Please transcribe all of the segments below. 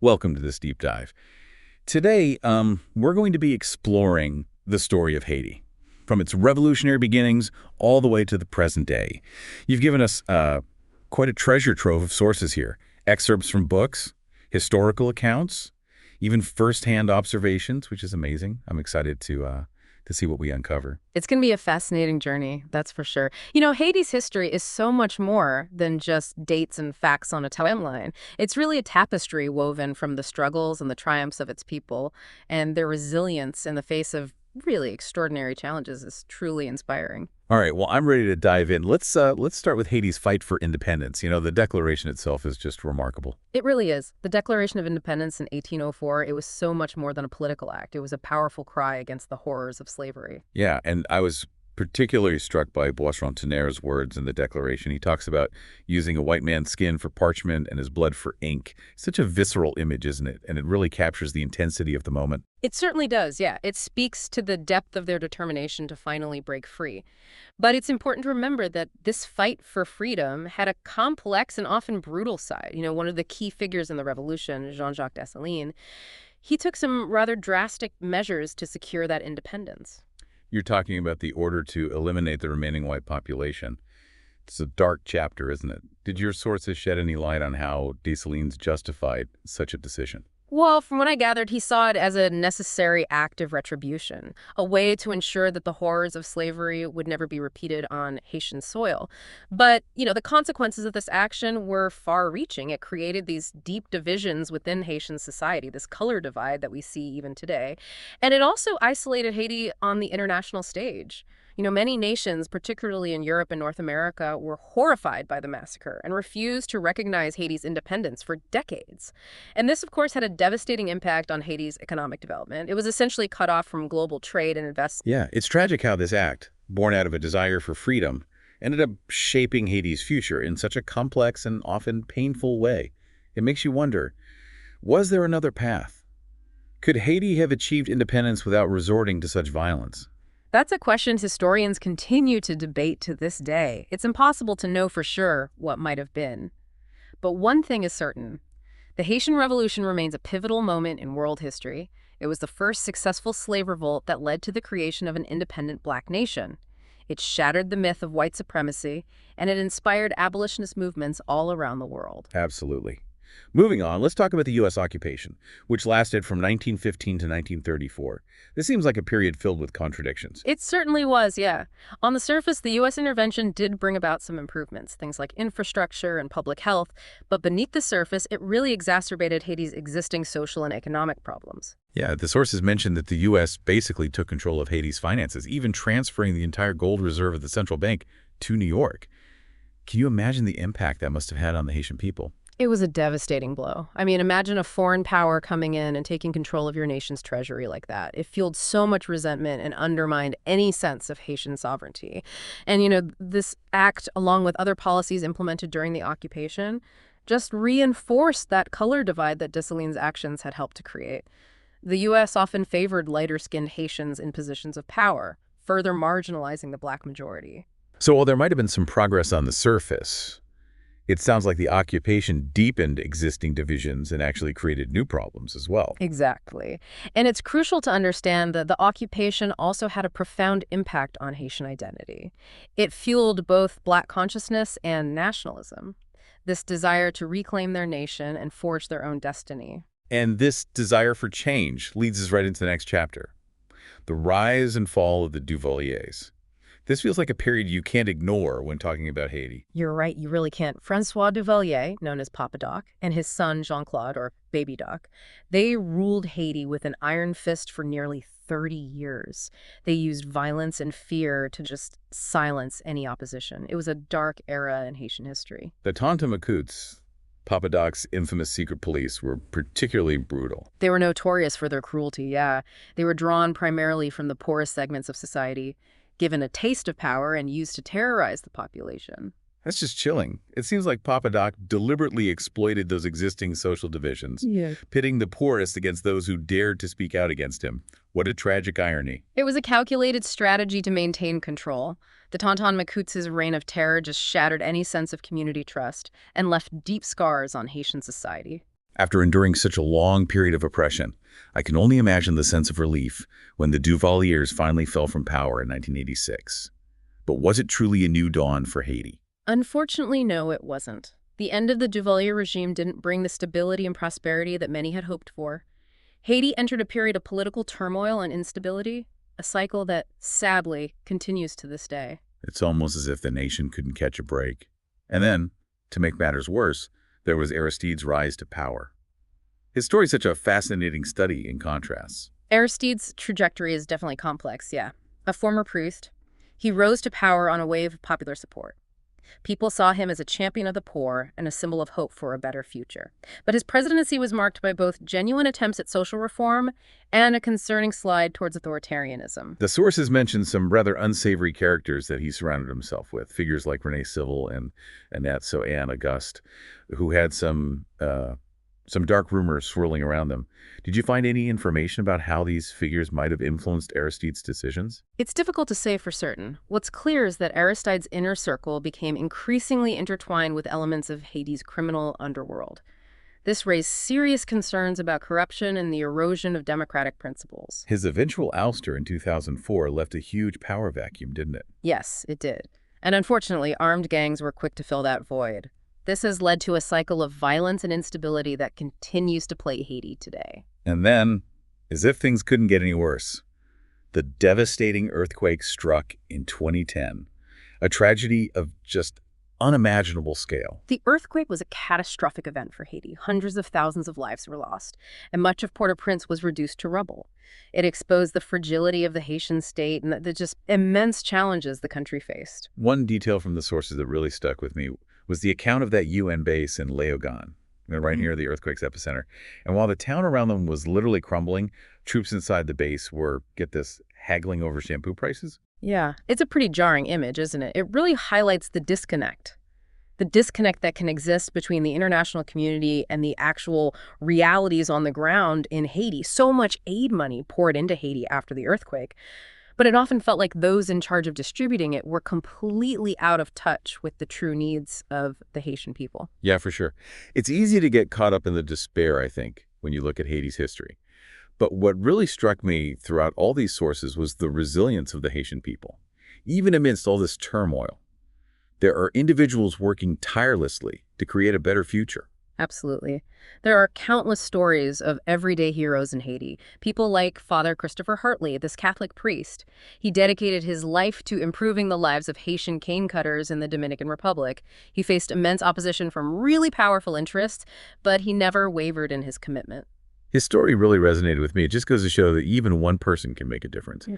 Welcome to this deep dive. Today, we're going to be exploring the story of Haiti, from its revolutionary beginnings all the way to the present day. You've given us quite a treasure trove of sources here. Excerpts from books, historical accounts, even first-hand observations, which is amazing. I'm excited to see what we uncover. It's going to be a fascinating journey, that's for sure. You know, Haiti's history is so much more than just dates and facts on a timeline. It's really a tapestry woven from the struggles and the triumphs of its people, and their resilience in the face of really extraordinary challenges is truly inspiring. All right, well, I'm ready to dive in. Let's start with Haiti's fight for independence. You know, the declaration itself is just remarkable. It really is. The Declaration of Independence in 1804, it was so much more than a political act. It was a powerful cry against the horrors of slavery. Yeah, and I was particularly struck by Boisson-Tonnerre's words in the Declaration. He talks about using a white man's skin for parchment and his blood for ink. Such a visceral image, isn't it? And it really captures the intensity of the moment. It certainly does, yeah. It speaks to the depth of their determination to finally break free. But it's important to remember that this fight for freedom had a complex and often brutal side. You know, one of the key figures in the revolution, Jean-Jacques Dessalines, he took some rather drastic measures to secure that independence. You're talking about the order to eliminate the remaining white population. It's a dark chapter, isn't it? Did your sources shed any light on how Dessalines justified such a decision? Well, from what I gathered, he saw it as a necessary act of retribution, a way to ensure that the horrors of slavery would never be repeated on Haitian soil. But, you know, the consequences of this action were far-reaching. It created these deep divisions within Haitian society, this color divide that we see even today. And it also isolated Haiti on the international stage. You know, many nations, particularly in Europe and North America, were horrified by the massacre and refused to recognize Haiti's independence for decades. And this, of course, had a devastating impact on Haiti's economic development. It was essentially cut off from global trade and investment. Yeah, it's tragic how this act, born out of a desire for freedom, ended up shaping Haiti's future in such a complex and often painful way. It makes you wonder, was there another path? Could Haiti have achieved independence without resorting to such violence? That's a question historians continue to debate to this day. It's impossible to know for sure what might have been. But one thing is certain. The Haitian Revolution remains a pivotal moment in world history. It was the first successful slave revolt that led to the creation of an independent black nation. It shattered the myth of white supremacy, and it inspired abolitionist movements all around the world. Absolutely. Moving on, let's talk about the U.S. occupation, which lasted from 1915 to 1934. This seems like a period filled with contradictions. It certainly was, yeah. On the surface, the U.S. intervention did bring about some improvements, things like infrastructure and public health, but beneath the surface, it really exacerbated Haiti's existing social and economic problems. Yeah, the sources mentioned that the U.S. basically took control of Haiti's finances, even transferring the entire gold reserve of the central bank to New York. Can you imagine the impact that must have had on the Haitian people? It was a devastating blow. I mean, imagine a foreign power coming in and taking control of your nation's treasury like that. It fueled so much resentment and undermined any sense of Haitian sovereignty. And, you know, this act, along with other policies implemented during the occupation, just reinforced that color divide that Dessalines' actions had helped to create. The U.S. often favored lighter-skinned Haitians in positions of power, further marginalizing the black majority. So while there might have been some progress on the surface, it sounds like the occupation deepened existing divisions and actually created new problems as well. Exactly. And it's crucial to understand that the occupation also had a profound impact on Haitian identity. It fueled both black consciousness and nationalism, this desire to reclaim their nation and forge their own destiny. And this desire for change leads us right into the next chapter, the rise and fall of the Duvaliers. This feels like a period you can't ignore when talking about Haiti. You're right, you really can't. Francois Duvalier, known as Papa Doc, and his son Jean-Claude, or Baby Doc, they ruled Haiti with an iron fist for nearly 30 years. They used violence and fear to just silence any opposition. It was a dark era in Haitian history. The Tonton-Macoutes, Papa Doc's infamous secret police, were particularly brutal. They were notorious for their cruelty, yeah. They were drawn primarily from the poorest segments of society, given a taste of power and used to terrorize the population. That's just chilling. It seems like Papa Doc deliberately exploited those existing social divisions, pitting the poorest against those who dared to speak out against him. What a tragic irony. It was a calculated strategy to maintain control. The Tonton-Macoutes' reign of terror just shattered any sense of community trust and left deep scars on Haitian society. After enduring such a long period of oppression, I can only imagine the sense of relief when the Duvaliers finally fell from power in 1986. But was it truly a new dawn for Haiti? Unfortunately, no, it wasn't. The end of the Duvalier regime didn't bring the stability and prosperity that many had hoped for. Haiti entered a period of political turmoil and instability, a cycle that, sadly, continues to this day. It's almost as if the nation couldn't catch a break. And then, to make matters worse, there was Aristide's rise to power. His story is such a fascinating study in contrasts. Aristide's trajectory is definitely complex, yeah. A former priest, he rose to power on a wave of popular support. People saw him as a champion of the poor and a symbol of hope for a better future. But his presidency was marked by both genuine attempts at social reform and a concerning slide towards authoritarianism. The sources mention some rather unsavory characters that he surrounded himself with, figures like René Civil and Annette Anne Auguste, who had some dark rumors swirling around them. Did you find any information about how these figures might have influenced Aristide's decisions? It's difficult to say for certain. What's clear is that Aristide's inner circle became increasingly intertwined with elements of Haiti's criminal underworld. This raised serious concerns about corruption and the erosion of democratic principles. His eventual ouster in 2004 left a huge power vacuum, didn't it? Yes, it did. And unfortunately, armed gangs were quick to fill that void. This has led to a cycle of violence and instability that continues to plague Haiti today. And then, as if things couldn't get any worse, the devastating earthquake struck in 2010, a tragedy of just unimaginable scale. The earthquake was a catastrophic event for Haiti. Hundreds of thousands of lives were lost, and much of Port-au-Prince was reduced to rubble. It exposed the fragility of the Haitian state and the just immense challenges the country faced. One detail from the sources that really stuck with me was the account of that UN base in Léogâne, right near the earthquake's epicenter. And while the town around them was literally crumbling, troops inside the base were, get this, haggling over shampoo prices. Yeah, it's a pretty jarring image, isn't it? It really highlights the disconnect that can exist between the international community and the actual realities on the ground in Haiti. So much aid money poured into Haiti after the earthquake, but it often felt like those in charge of distributing it were completely out of touch with the true needs of the Haitian people. Yeah, for sure. It's easy to get caught up in the despair, I think, when you look at Haiti's history. But what really struck me throughout all these sources was the resilience of the Haitian people. Even amidst all this turmoil, there are individuals working tirelessly to create a better future. Absolutely. There are countless stories of everyday heroes in Haiti. People like Father Christopher Hartley, this Catholic priest. He dedicated his life to improving the lives of Haitian cane cutters in the Dominican Republic. He faced immense opposition from really powerful interests, but he never wavered in his commitment. His story really resonated with me. It just goes to show that even one person can make a difference. Yeah.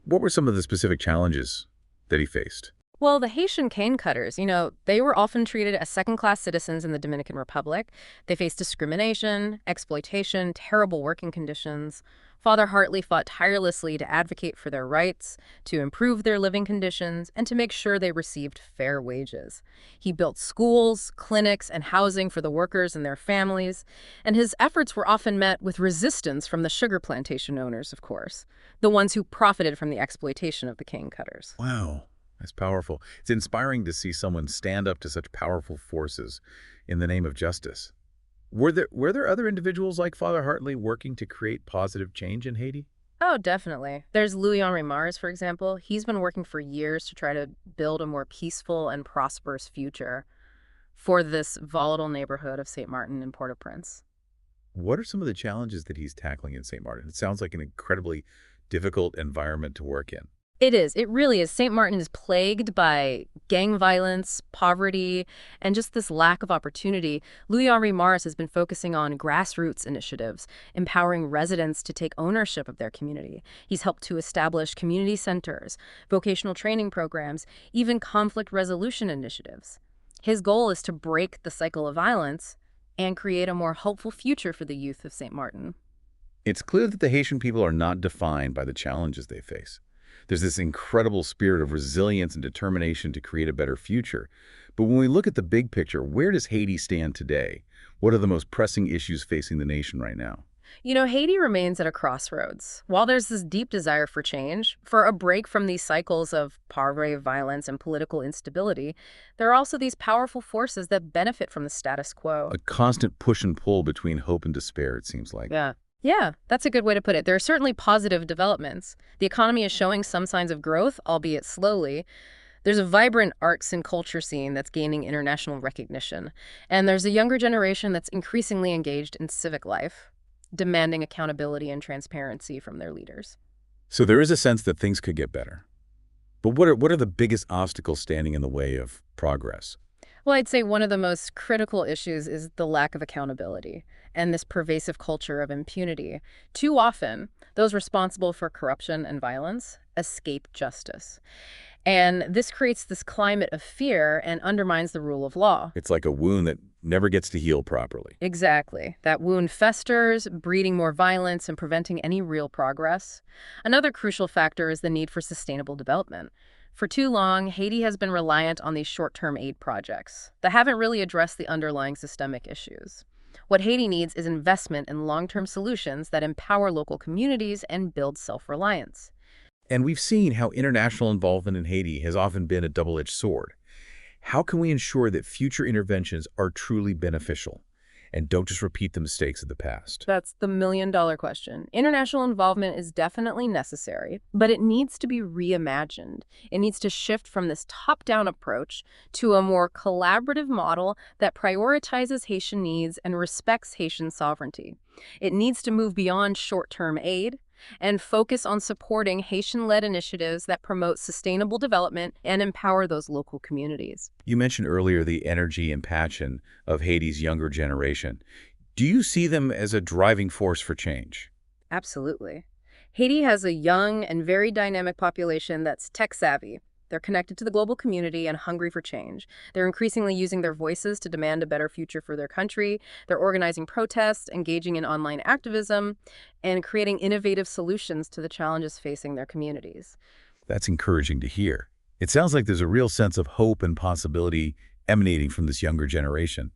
What were some of the specific challenges that he faced? Well, the Haitian cane cutters, they were often treated as second-class citizens in the Dominican Republic. They faced discrimination, exploitation, terrible working conditions. Father Hartley fought tirelessly to advocate for their rights, to improve their living conditions, and to make sure they received fair wages. He built schools, clinics, and housing for the workers and their families, and his efforts were often met with resistance from the sugar plantation owners, of course, the ones who profited from the exploitation of the cane cutters. Wow. That's powerful. It's inspiring to see someone stand up to such powerful forces in the name of justice. Were there other individuals like Father Hartley working to create positive change in Haiti? Oh, definitely. There's Louis-Henri Mars, for example. He's been working for years to try to build a more peaceful and prosperous future for this volatile neighborhood of St. Martin in Port-au-Prince. What are some of the challenges that he's tackling in St. Martin? It sounds like an incredibly difficult environment to work in. It is. It really is. St. Martin is plagued by gang violence, poverty, and just this lack of opportunity. Louis-Henri Mars has been focusing on grassroots initiatives, empowering residents to take ownership of their community. He's helped to establish community centers, vocational training programs, even conflict resolution initiatives. His goal is to break the cycle of violence and create a more hopeful future for the youth of St. Martin. It's clear that the Haitian people are not defined by the challenges they face. There's this incredible spirit of resilience and determination to create a better future. But when we look at the big picture, where does Haiti stand today? What are the most pressing issues facing the nation right now? Haiti remains at a crossroads. While there's this deep desire for change, for a break from these cycles of poverty, violence, and political instability, there are also these powerful forces that benefit from the status quo. A constant push and pull between hope and despair, it seems like. Yeah. Yeah, that's a good way to put it. There are certainly positive developments. The economy is showing some signs of growth, albeit slowly. There's a vibrant arts and culture scene that's gaining international recognition. And there's a younger generation that's increasingly engaged in civic life, demanding accountability and transparency from their leaders. So there is a sense that things could get better. But what are the biggest obstacles standing in the way of progress? Well, I'd say one of the most critical issues is the lack of accountability and this pervasive culture of impunity. Too often, those responsible for corruption and violence escape justice. And this creates this climate of fear and undermines the rule of law. It's like a wound that never gets to heal properly. Exactly. That wound festers, breeding more violence and preventing any real progress. Another crucial factor is the need for sustainable development. For too long, Haiti has been reliant on these short-term aid projects that haven't really addressed the underlying systemic issues. What Haiti needs is investment in long-term solutions that empower local communities and build self-reliance. And we've seen how international involvement in Haiti has often been a double-edged sword. How can we ensure that future interventions are truly beneficial and don't just repeat the mistakes of the past? That's the million-dollar question. International involvement is definitely necessary, but it needs to be reimagined. It needs to shift from this top-down approach to a more collaborative model that prioritizes Haitian needs and respects Haitian sovereignty. It needs to move beyond short-term aid and focus on supporting Haitian-led initiatives that promote sustainable development and empower those local communities. You mentioned earlier the energy and passion of Haiti's younger generation. Do you see them as a driving force for change? Absolutely. Haiti has a young and very dynamic population that's tech-savvy. They're connected to the global community and hungry for change. They're increasingly using their voices to demand a better future for their country. They're organizing protests, engaging in online activism, and creating innovative solutions to the challenges facing their communities. That's encouraging to hear. It sounds like there's a real sense of hope and possibility emanating from this younger generation.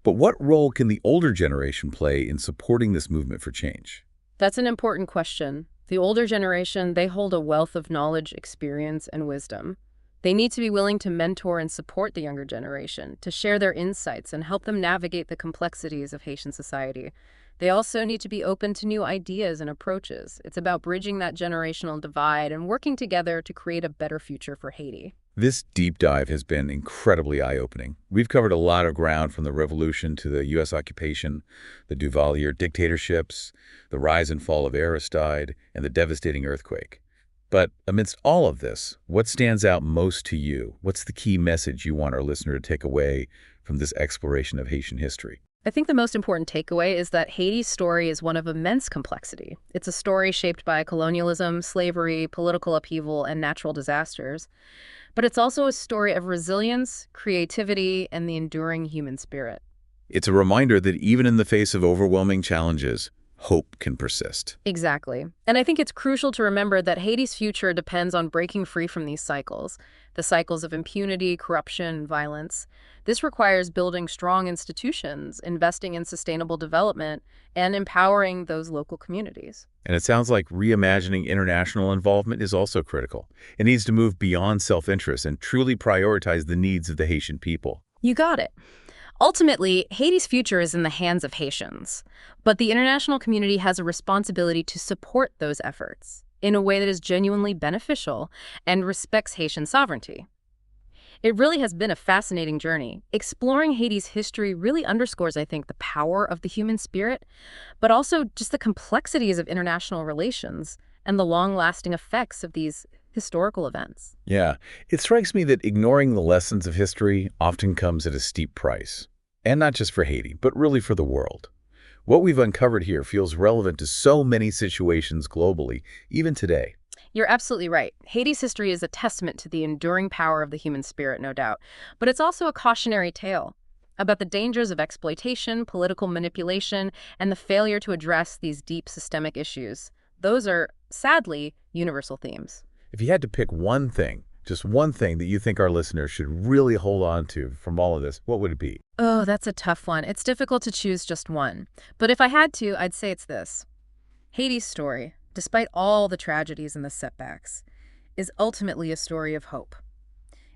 But what role can the older generation play in supporting this movement for change? That's an important question. The older generation, they hold a wealth of knowledge, experience, and wisdom. They need to be willing to mentor and support the younger generation, to share their insights and help them navigate the complexities of Haitian society. They also need to be open to new ideas and approaches. It's about bridging that generational divide and working together to create a better future for Haiti. This deep dive has been incredibly eye-opening. We've covered a lot of ground from the revolution to the U.S. occupation, the Duvalier dictatorships, the rise and fall of Aristide, and the devastating earthquake. But amidst all of this, what stands out most to you? What's the key message you want our listener to take away from this exploration of Haitian history? I think the most important takeaway is that Haiti's story is one of immense complexity. It's a story shaped by colonialism, slavery, political upheaval, and natural disasters. But it's also a story of resilience, creativity, and the enduring human spirit. It's a reminder that even in the face of overwhelming challenges, hope can persist. Exactly. And I think it's crucial to remember that Haiti's future depends on breaking free from these cycles, the cycles of impunity, corruption, and violence. This requires building strong institutions, investing in sustainable development, and empowering those local communities. And it sounds like reimagining international involvement is also critical. It needs to move beyond self-interest and truly prioritize the needs of the Haitian people. You got it. Ultimately, Haiti's future is in the hands of Haitians, but the international community has a responsibility to support those efforts in a way that is genuinely beneficial and respects Haitian sovereignty. It really has been a fascinating journey. Exploring Haiti's history really underscores, I think, the power of the human spirit, but also just the complexities of international relations and the long-lasting effects of these historical events. Yeah, it strikes me that ignoring the lessons of history often comes at a steep price. And not just for Haiti, but really for the world. What we've uncovered here feels relevant to so many situations globally, even today. You're absolutely right. Haiti's history is a testament to the enduring power of the human spirit, no doubt. But it's also a cautionary tale about the dangers of exploitation, political manipulation, and the failure to address these deep systemic issues. Those are, sadly, universal themes. If you had to pick one thing Just one thing that you think our listeners should really hold on to from all of this, what would it be? Oh, that's a tough one. It's difficult to choose just one. But if I had to, I'd say it's this. Haiti's story, despite all the tragedies and the setbacks, is ultimately a story of hope.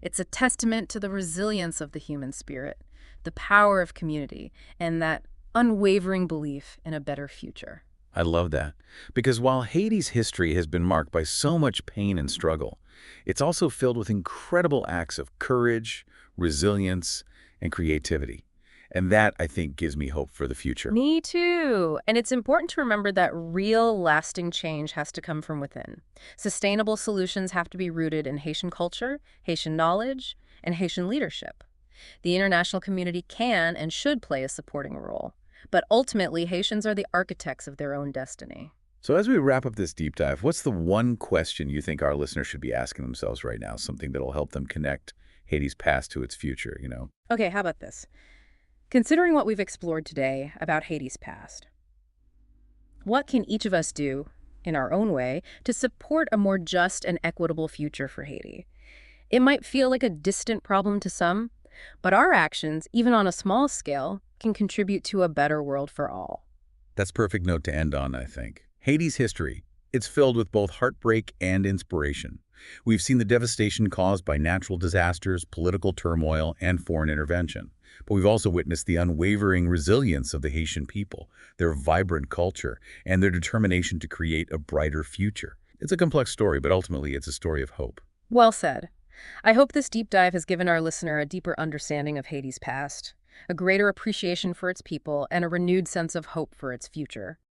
It's a testament to the resilience of the human spirit, the power of community, and that unwavering belief in a better future. I love that. Because while Haiti's history has been marked by so much pain and struggle, it's also filled with incredible acts of courage, resilience, and creativity. And that, I think, gives me hope for the future. Me too. And it's important to remember that real lasting change has to come from within. Sustainable solutions have to be rooted in Haitian culture, Haitian knowledge, and Haitian leadership. The international community can and should play a supporting role. But ultimately, Haitians are the architects of their own destiny. So as we wrap up this deep dive, what's the one question you think our listeners should be asking themselves right now? Something that'll help them connect Haiti's past to its future? Okay, how about this? Considering what we've explored today about Haiti's past, what can each of us do, in our own way, to support a more just and equitable future for Haiti? It might feel like a distant problem to some, but our actions, even on a small scale, can contribute to a better world for all. That's a perfect note to end on, I think. Haiti's history, it's filled with both heartbreak and inspiration. We've seen the devastation caused by natural disasters, political turmoil, and foreign intervention. But we've also witnessed the unwavering resilience of the Haitian people, their vibrant culture, and their determination to create a brighter future. It's a complex story, but ultimately it's a story of hope. Well said. I hope this deep dive has given our listener a deeper understanding of Haiti's past, a greater appreciation for its people, and a renewed sense of hope for its future.